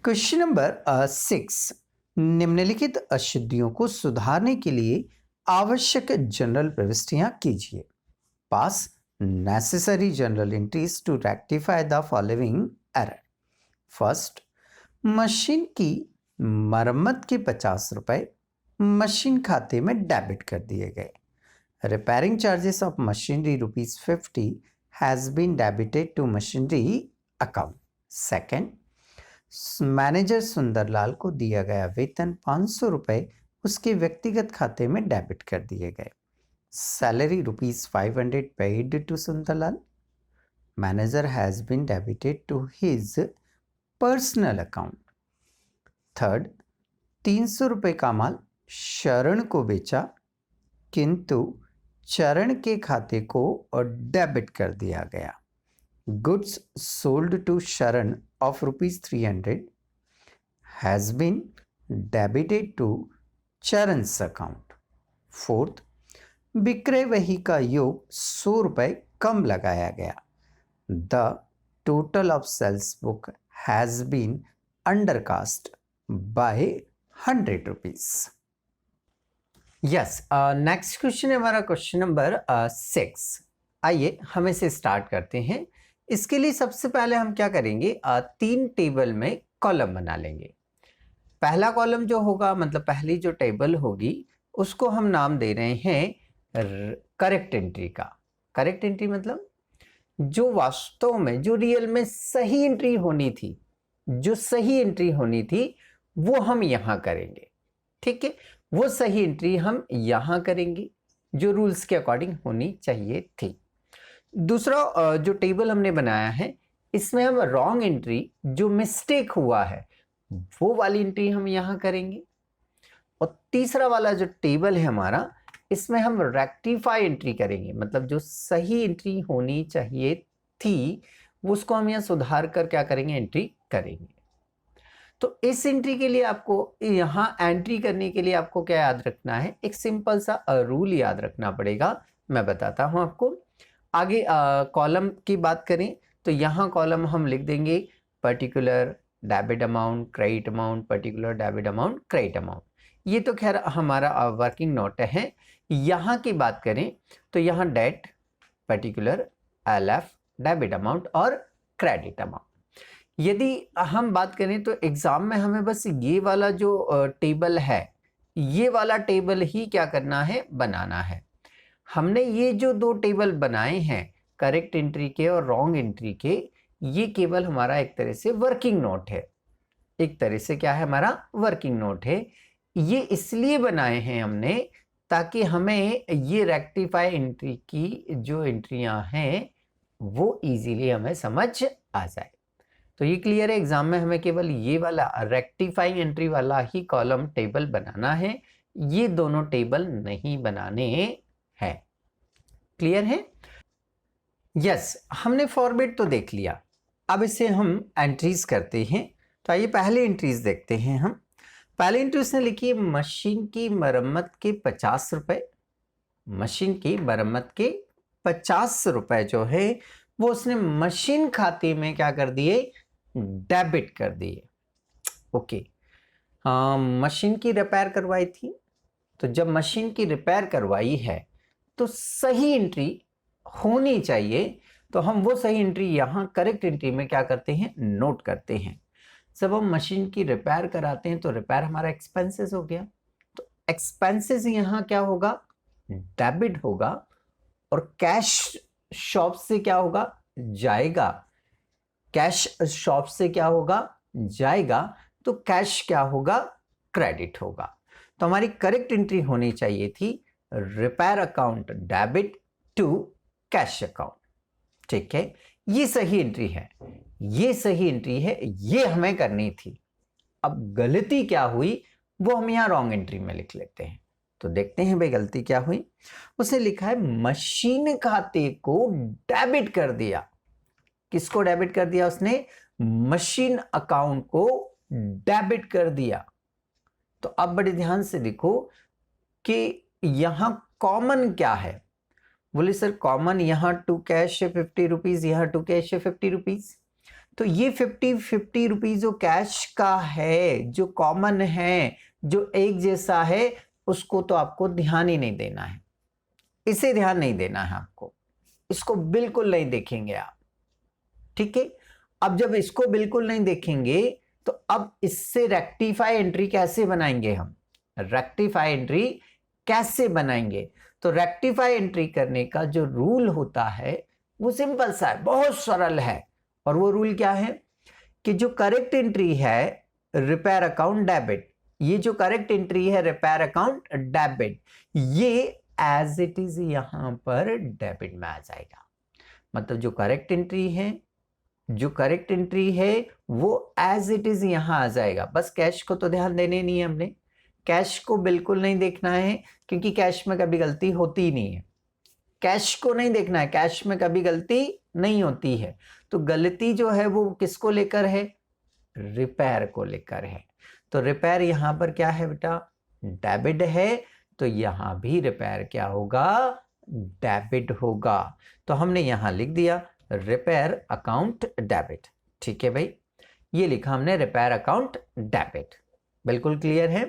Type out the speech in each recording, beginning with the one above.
Question number 6। निम्नलिखित अशुद्धियों को सुधारने के लिए आवश्यक जनरल प्रविष्टियां कीजिए। Pass necessary general entries to rectify the following error. First, machine की मरम्मत के 50 रुपए मशीन खाते में डेबिट कर दिए गए। Repairing charges of machinery ₹50 has been debited to machinery account. Second, manager Sundarlal को दिया गया वेतन 500 रुपए उसके व्यक्तिगत खाते में डेबिट कर दिए गए। Salary ₹500 paid to Sundarlal. Manager has been debited to his personal account. Third, 300 रुपए का माल शरण को बेचा किंतु चरण के खाते को डेबिट कर दिया गया। Goods sold to Sharan of ₹300 has been debited to Charan's account. Fourth, विक्रय वही का योग 100 रुपए कम लगाया गया। The total of sales book has been undercast by 100 rupees. Yes, next question है हमारा क्वेश्चन नंबर 6। आइए हम इसे स्टार्ट करते हैं। इसके लिए सबसे पहले हम क्या करेंगे, 3 टेबल में कॉलम बना लेंगे। पहला कॉलम जो होगा, मतलब पहली जो टेबल होगी, उसको हम नाम दे रहे हैं करेक्ट एंट्री का। करेक्ट एंट्री मतलब जो वास्तव में, जो रियल में सही एंट्री होनी थी, जो सही एंट्री होनी थी वो हम यहाँ करेंगे। ठीक है, वो सही एंट्री हम यहाँ करेंगे जो रूल्स के अकॉर्डिंग होनी चाहिए थी। दूसरा जो टेबल हमने बनाया है, इसमें हम रॉन्ग एंट्री, जो मिस्टेक हुआ है, वो वाली एंट्री हम यहाँ करेंगे। और तीसरा वाला जो टेबल है हमारा, इसमें हम रेक्टिफाई एंट्री करेंगे, मतलब जो सही एंट्री होनी चाहिए थी वो उसको हम यहाँ सुधार कर क्या करेंगे, एंट्री करेंगे। तो इस एंट्री के लिए आपको, यहाँ एंट्री करने के लिए आपको क्या याद रखना है, एक सिंपल सा रूल याद रखना पड़ेगा। मैं बताता हूँ आपको। आगे कॉलम की बात करें तो यहाँ कॉलम हम लिख देंगे particular debit amount, credit amount, particular debit amount, credit amount. ये तो खैर हमारा वर्किंग नोट है। यहाँ की बात करें तो यहाँ date, particular, LF, debit amount और क्रेडिट अमाउंट। यदि हम बात करें तो एग्जाम में हमें बस ये वाला जो टेबल है, ये वाला टेबल ही क्या करना है, बनाना है। हमने ये जो 2 टेबल बनाए हैं, करेक्ट एंट्री के और रॉन्ग एंट्री के, ये केवल हमारा एक तरह से वर्किंग नोट है। एक तरह से क्या है, हमारा वर्किंग नोट है। ये इसलिए बनाए हैं हमने ताकि हमें ये रेक्टिफाई एंट्री की जो एंट्रियां हैं वो इजीली हमें समझ आ जाए। तो ये क्लियर है, एग्जाम में हमें केवल ये वाला रेक्टिफाई एंट्री वाला ही कॉलम टेबल बनाना है, ये दोनों टेबल नहीं बनाने है। क्लियर है? यस, हमने फॉर्मेट तो देख लिया। अब इसे हम एंट्रीज करते हैं। तो आइए पहले एंट्रीज देखते हैं हम। पहले एंट्री उसने लिखी है मशीन की मरम्मत के 50 रुपए। मशीन की मरम्मत के 50 रुपए जो है वो उसने मशीन खाते में क्या कर दिए, डेबिट कर दिए। ओके, मशीन की रिपेयर करवाई थी, तो जब मशीन की रिपेयर करवाई है तो सही एंट्री होनी चाहिए, तो हम वो सही एंट्री यहाँ करेक्ट एंट्री में क्या करते हैं, नोट करते हैं। जब हम मशीन की रिपेयर कराते हैं तो रिपेयर हमारा एक्सपेंसेस हो गया, तो एक्सपेंसेस यहाँ क्या होगा, डेबिट होगा, और कैश शॉप से क्या होगा, जाएगा। कैश शॉप से क्या होगा, जाएगा, तो कैश क्या होगा, क्रेडिट होगा। तो हमारी करेक्ट एंट्री होनी चाहिए थी repair account debit to cash account. ठीक है, ये सही एंट्री है, ये सही एंट्री है, ये हमें करनी थी। अब गलती क्या हुई वो हम यहाँ रॉन्ग एंट्री में लिख लेते हैं। तो देखते हैं भाई गलती क्या हुई। उसने लिखा है मशीन खाते को डेबिट कर दिया। किसको डेबिट कर दिया उसने, मशीन अकाउंट को डेबिट कर दिया। तो अब बड़े ध्यान से देखो कि यहां कॉमन क्या है। बोले सर कॉमन यहाँ टू कैश है 50 रुपीज, यहाँ टू कैश है 50 रुपीज। तो ये 50 रुपीज जो कैश का है, जो कॉमन है, जो एक जैसा है, उसको तो आपको ध्यान ही नहीं देना है, इसे ध्यान नहीं देना है आपको, इसको बिल्कुल नहीं देखेंगे आप, ठीक है। अब जब इसको बिल्कुल नहीं देखेंगे तो अब इससे रेक्टिफाई एंट्री कैसे बनाएंगे हम, रेक्टिफाई एंट्री कैसे बनाएंगे? तो रेक्टिफाई एंट्री करने का जो रूल होता है वो सिंपल सा है, बहुत सरल है। और वो रूल क्या है कि जो करेक्ट एंट्री है रिपेयर अकाउंट डेबिट, ये जो करेक्ट एंट्री है रिपेयर अकाउंट डेबिट, ये एज इट इज यहां पर डेबिट में आ जाएगा। मतलब जो करेक्ट एंट्री है, जो करेक्ट एंट्री है वो एज इट इज यहां आ जाएगा। बस कैश को तो ध्यान देने नहीं है हमने, कैश को बिल्कुल नहीं देखना है, क्योंकि कैश में कभी गलती होती ही नहीं है। कैश को नहीं देखना है, कैश में कभी गलती नहीं होती है। तो गलती जो है वो किसको लेकर है, रिपेयर को लेकर है। तो रिपेयर यहां पर क्या है बेटा, डेबिट है, तो यहां भी रिपेयर क्या होगा, डेबिट होगा। तो हमने यहां लिख दिया रिपेयर अकाउंट डेबिट, ठीक है भाई, ये लिखा हमने रिपेयर अकाउंट डेबिट, बिल्कुल क्लियर है।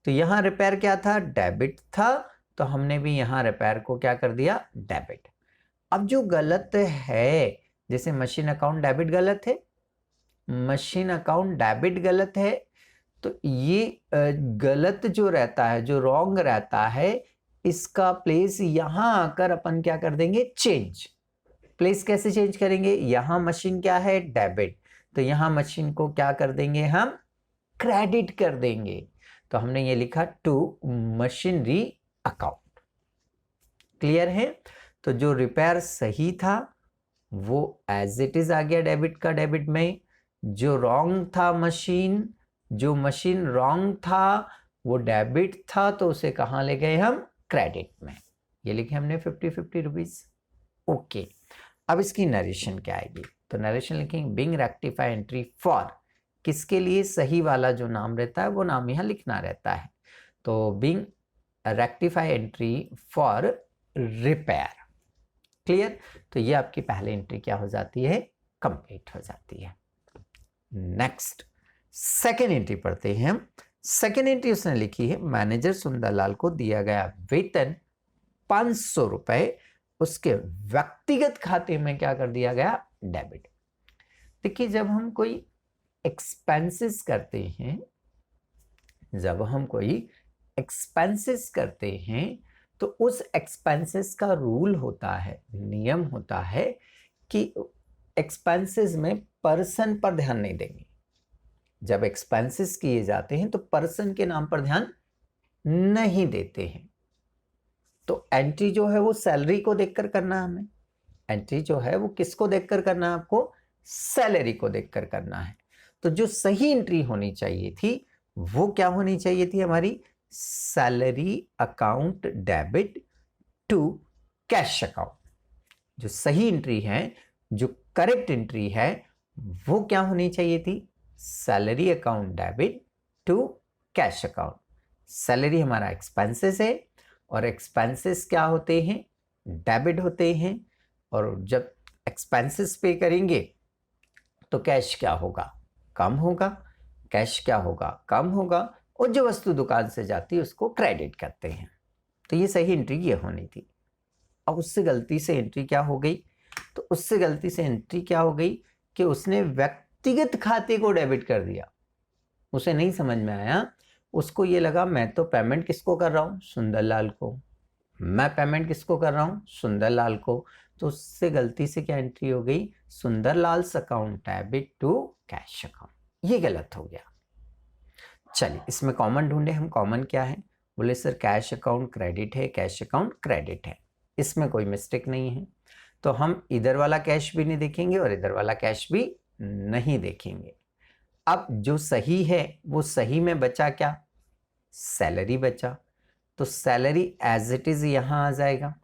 तो यहां रिपेयर क्या था, डेबिट था, तो हमने भी यहां रिपेयर को क्या कर दिया, डेबिट। अब जो गलत है, जैसे मशीन अकाउंट डेबिट गलत है, मशीन अकाउंट डेबिट गलत है, तो ये गलत जो रहता है, जो रॉन्ग रहता है, इसका प्लेस यहां आकर अपन क्या कर देंगे, चेंज। प्लेस कैसे चेंज करेंगे, यहां मशीन क्या है, डेबिट, तो यहां मशीन को क्या कर देंगे हम, क्रेडिट कर देंगे। तो हमने ये लिखा टू मशीनरी अकाउंट, क्लियर है। तो जो रिपेयर सही था वो एज इट इज आ गया डेबिट का डेबिट में, जो रॉन्ग था मशीन, जो मशीन रॉन्ग था वो डेबिट था, तो उसे कहां ले गए हम, क्रेडिट में। ये लिखे हमने 50 रुपीज, ओके। अब इसकी नरेशन क्या आएगी, तो नरेशन लिखेंगे बिंग रेक्टिफाई एंट्री फॉर, किसके लिए, सही वाला जो नाम रहता है वो नाम यहाँ लिखना रहता है। तो being rectify entry for repair, clear. तो ये आपकी पहली एंट्री क्या हो जाती है, कंप्लीट हो जाती है। नेक्स्ट सेकेंड एंट्री पढ़ते हैं हम। सेकेंड एंट्री उसने लिखी है मैनेजर सुंदरलाल को दिया गया वेतन 500 रुपए उसके व्यक्तिगत खाते में क्या कर दिया गया, डेबिट। देखिए जब हम कोई एक्सपेंसेस करते हैं, जब हम कोई एक्सपेंसेस करते हैं तो उस एक्सपेंसेस का रूल होता है, नियम होता है कि एक्सपेंसेस में पर्सन पर ध्यान नहीं देंगे। जब एक्सपेंसेस किए जाते हैं तो पर्सन के नाम पर ध्यान नहीं देते हैं। तो एंट्री जो है वो सैलरी को देखकर करना है हमें, एंट्री जो है वो किसको देखकर करना है आपको, सैलरी को देखकर करना है। तो जो सही एंट्री होनी चाहिए थी वो क्या होनी चाहिए थी हमारी, salary account debit to cash account. जो सही एंट्री है, जो करेक्ट एंट्री है वो क्या होनी चाहिए थी, salary account debit to cash account. Salary हमारा एक्सपेंसेस है और एक्सपेंसेस क्या होते हैं, डेबिट होते हैं। और जब एक्सपेंसेस पे करेंगे तो कैश क्या होगा, कम होगा, कैश क्या होगा, कम होगा, और जो वस्तु दुकान से जाती है उसको क्रेडिट करते हैं। तो ये सही एंट्री ये होनी थी। अब उससे गलती से एंट्री क्या हो गई, तो उससे गलती से एंट्री क्या हो गई कि उसने व्यक्तिगत खाते को डेबिट कर दिया। उसे नहीं समझ में आया, उसको ये लगा मैं तो पेमेंट किसको कर रहा हूँ, सुंदरलाल को, मैं पेमेंट किसको कर रहा हूँ, सुंदरलाल को। तो उससे गलती से क्या एंट्री हो गई, Sundarlal account debit to cash account, ये गलत हो गया। चलिए इसमें कॉमन ढूंढे हम, कॉमन क्या है, बोले सर कैश अकाउंट क्रेडिट है, कैश अकाउंट क्रेडिट है, इसमें कोई मिस्टेक नहीं है। तो हम इधर वाला कैश भी नहीं देखेंगे और इधर वाला कैश भी नहीं देखेंगे। अब जो सही है वो सही में बचा क्या, सैलरी बचा, तो सैलरी एज इट इज यहां आ जाएगा,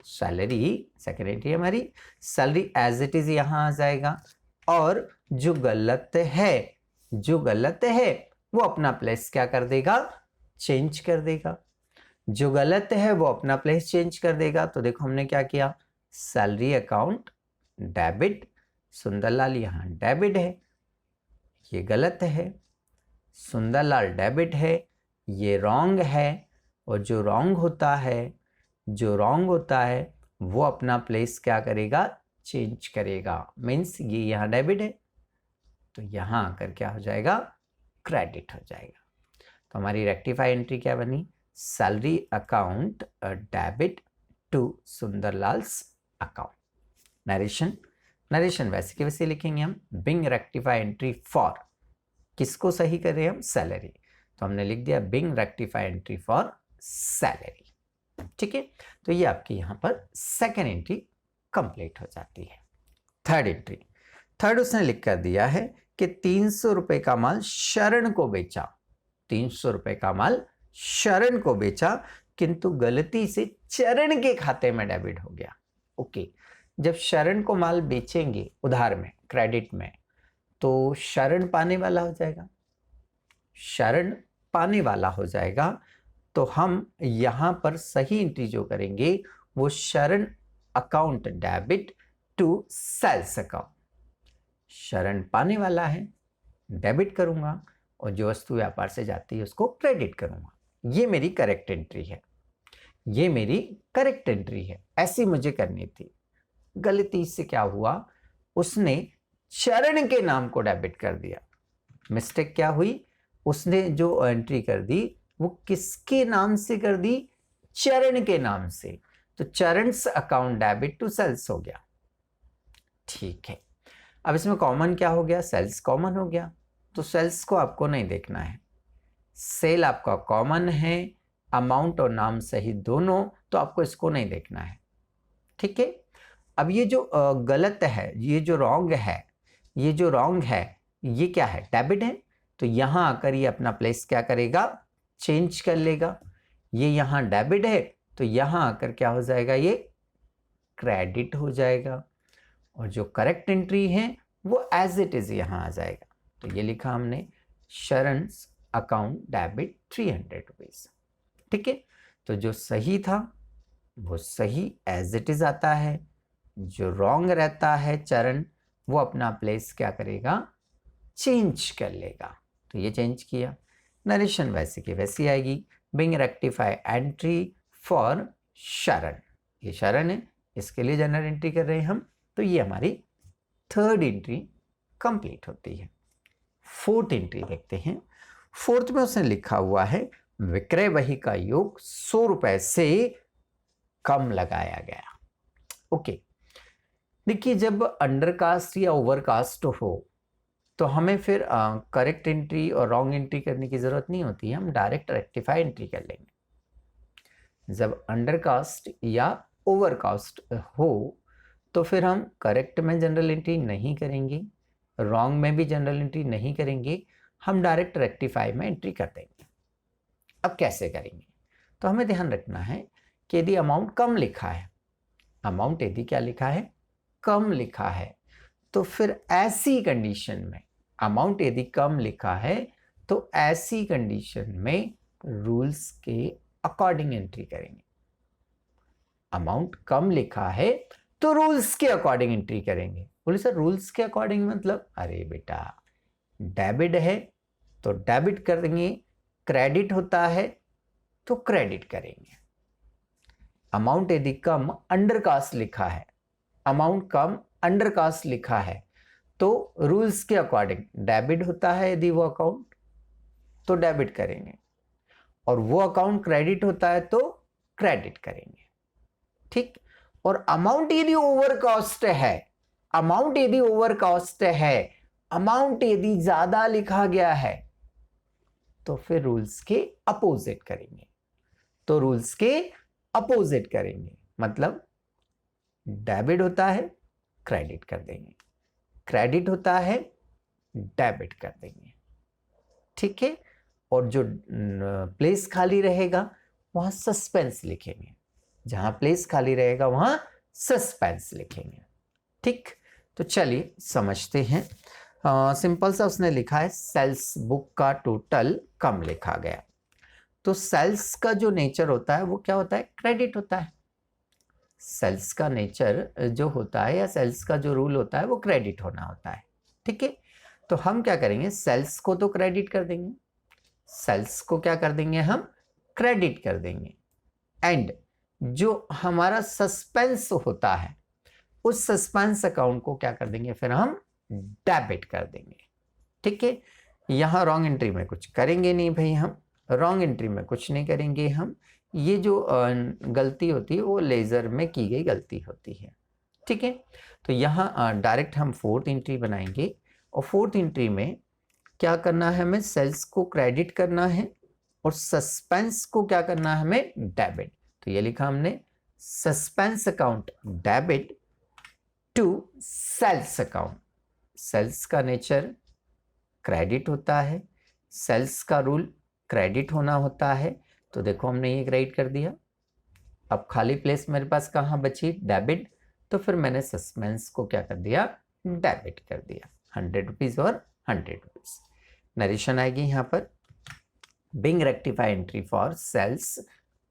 सैलरी सेकेंड एंट्री हमारी, सैलरी एज इट इज यहां आ जाएगा। और जो गलत है, जो गलत है वो अपना प्लेस क्या कर देगा, चेंज कर देगा। जो गलत है वो अपना प्लेस चेंज कर देगा। तो देखो हमने क्या किया, सैलरी अकाउंट डेबिट सुंदरलाल यहाँ डेबिट है, ये गलत है। सुंदरलाल डेबिट है, ये रॉन्ग है। और जो रॉन्ग होता है वो अपना प्लेस क्या करेगा, चेंज करेगा। मीन्स ये यहाँ डेबिट है तो यहाँ आकर क्या हो जाएगा, क्रेडिट हो जाएगा। तो हमारी रेक्टिफाई एंट्री क्या बनी, salary account debit to Sundarlal's account. Narration वैसे के वैसे लिखेंगे हम। बिंग रेक्टिफाई एंट्री फॉर, किसको सही कर रहे हैं हम, सैलरी। तो हमने लिख दिया being rectify entry for salary. ठीक है, तो ये आपकी यहाँ पर सेकेंड एंट्री कंप्लीट हो जाती है। थर्ड उसने लिख कर दिया है कि 300 रुपए का माल शरण को बेचा। 300 रुपए का माल शरण को बेचा, किंतु गलती से चरण के खाते में डेबिट हो गया। ओके, जब शरण को माल बेचेंगे उधार में, क्रेडिट में, तो शरण पाने वाला हो जाएगा, शरण पाने वाला हो जाएगा। तो हम यहां पर सही एंट्री जो करेंगे वो Sharan account debit to sales account. Sharan पाने वाला है, डेबिट करूंगा, और जो वस्तु व्यापार से जाती है उसको क्रेडिट करूंगा। ये मेरी करेक्ट एंट्री है, ये मेरी करेक्ट एंट्री है, ऐसी मुझे करनी थी। गलती से क्या हुआ, उसने चरण के नाम को डेबिट कर दिया। मिस्टेक क्या हुई, उसने जो एंट्री कर दी वो किसके नाम से कर दी, चरण के नाम से। तो चरण's अकाउंट डेबिट टू सेल्स हो गया। ठीक है, अब इसमें कॉमन क्या हो गया, सेल्स कॉमन हो गया। तो सेल्स को आपको नहीं देखना है, सेल आपका कॉमन है, अमाउंट और नाम सही दोनों, तो आपको इसको नहीं देखना है। ठीक है, अब ये जो गलत है, ये जो रॉन्ग है, ये जो रॉन्ग है, ये क्या है, डेबिट है। तो यहां आकर ये अपना प्लेस क्या करेगा, चेंज कर लेगा। ये यहाँ डेबिट है तो यहाँ आकर क्या हो जाएगा, ये क्रेडिट हो जाएगा। और जो करेक्ट एंट्री है वो एज इट इज यहाँ आ जाएगा। तो ये लिखा हमने शरण's अकाउंट डेबिट 300 रुपीज। ठीक है, तो जो सही था वो सही एज इट इज आता है, जो रॉन्ग रहता है चरण, वो अपना प्लेस क्या करेगा, चेंज कर लेगा। तो ये चेंज किया। नरेशन वैसे की वैसी आएगी। बिंग रेक्टिफाई एंट्री फॉर शरण, ये शरण है, इसके लिए जनरल एंट्री कर रहे हैं हम। तो ये हमारी थर्ड एंट्री कंप्लीट होती है। फोर्थ एंट्री देखते हैं। फोर्थ में उसने लिखा हुआ है विक्रय बही का योग 100 रुपए से कम लगाया गया। ओके, देखिए जब अंडरकास्ट या ओवरकास्ट हो तो हमें फिर करेक्ट एंट्री और रॉन्ग एंट्री करने की जरूरत नहीं होती है, हम डायरेक्ट रेक्टिफाई एंट्री कर लेंगे। जब अंडरकास्ट या ओवरकास्ट हो तो फिर हम करेक्ट में जनरल एंट्री नहीं करेंगे, रॉन्ग में भी जनरल एंट्री नहीं करेंगे, हम डायरेक्ट रेक्टिफाई में एंट्री कर देंगे। अब कैसे करेंगे, तो हमें ध्यान रखना है कि यदि अमाउंट कम लिखा है, अमाउंट यदि क्या लिखा है, कम लिखा है, तो फिर ऐसी कंडीशन में, अमाउंट यदि कम लिखा है तो ऐसी कंडीशन में रूल्स के अकॉर्डिंग एंट्री करेंगे। अमाउंट कम लिखा है तो रूल्स के अकॉर्डिंग एंट्री करेंगे। बोले सर रूल्स के अकॉर्डिंग मतलब, अरे बेटा डेबिट है तो डेबिट कर देंगे, क्रेडिट होता है तो क्रेडिट करेंगे। अमाउंट यदि कम अंडरकास्ट लिखा है, अमाउंट कम अंडरकास्ट लिखा है तो रूल्स के अकॉर्डिंग डेबिट होता है, यदि वो अकाउंट तो डेबिट करेंगे, और वो अकाउंट क्रेडिट होता है तो क्रेडिट करेंगे। ठीक, और अमाउंट यदि ओवर कॉस्ट है, अमाउंट यदि ओवर कॉस्ट है, अमाउंट यदि ज्यादा लिखा गया है तो फिर रूल्स के अपोजिट करेंगे। तो रूल्स के अपोजिट करेंगे मतलब डेबिट होता है क्रेडिट कर देंगे, क्रेडिट होता है डेबिट कर देंगे। ठीक है, और जो प्लेस खाली रहेगा वहां सस्पेंस लिखेंगे, जहां प्लेस खाली रहेगा वहां सस्पेंस लिखेंगे। ठीक, तो चलिए समझते हैं। सिंपल सा उसने लिखा है सेल्स बुक का टोटल कम लिखा गया। तो सेल्स का जो नेचर होता है वो क्या होता है, क्रेडिट होता है। सेल्स का नेचर जो होता है या सेल्स का जो रूल होता है वो क्रेडिट होना होता है, ठीक है। तो हम क्या करेंगे, सेल्स को तो क्रेडिट कर देंगे, सेल्स को क्या कर देंगे, हम क्रेडिट कर देंगे। एंड जो हमारा सस्पेंस होता है उस सस्पेंस अकाउंट को क्या कर देंगे, फिर हम डेबिट कर देंगे, ठीक है। यहाँ रॉन्ग एंट्री में कुछ करेंगे नहीं भाई, हम रॉन्ग एंट्री में कुछ नहीं करेंगे हम। ये जो गलती होती है वो लेज़र में की गई गलती होती है, ठीक है। तो यहाँ डायरेक्ट हम फोर्थ एंट्री बनाएंगे और फोर्थ एंट्री में क्या करना है, हमें सेल्स को क्रेडिट करना है और सस्पेंस को क्या करना है, हमें डेबिट। तो ये लिखा हमने, suspense account debit to sales account. Sales का नेचर क्रेडिट होता है, सेल्स का रूल क्रेडिट होना होता है। तो देखो हमने ये क्रेडिट कर दिया। अब खाली प्लेस मेरे पास कहाँ बची, डेबिट। तो फिर मैंने सस्पेंस को क्या कर दिया, डेबिट कर दिया। 100 रुपीज और 100 रुपीज। नरेशन आएगी यहाँ पर, being rectify entry for sales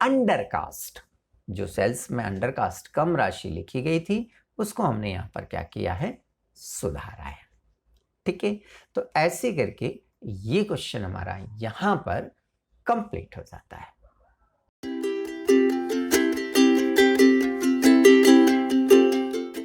undercast. जो सेल्स में अंडरकास्ट कम राशि लिखी गई थी उसको हमने यहाँ पर क्या किया है, सुधारा है, ठीक है। तो ऐसे करके ये क्वेश्चन हमारा यहाँ पर कंप्लीट हो जाता है।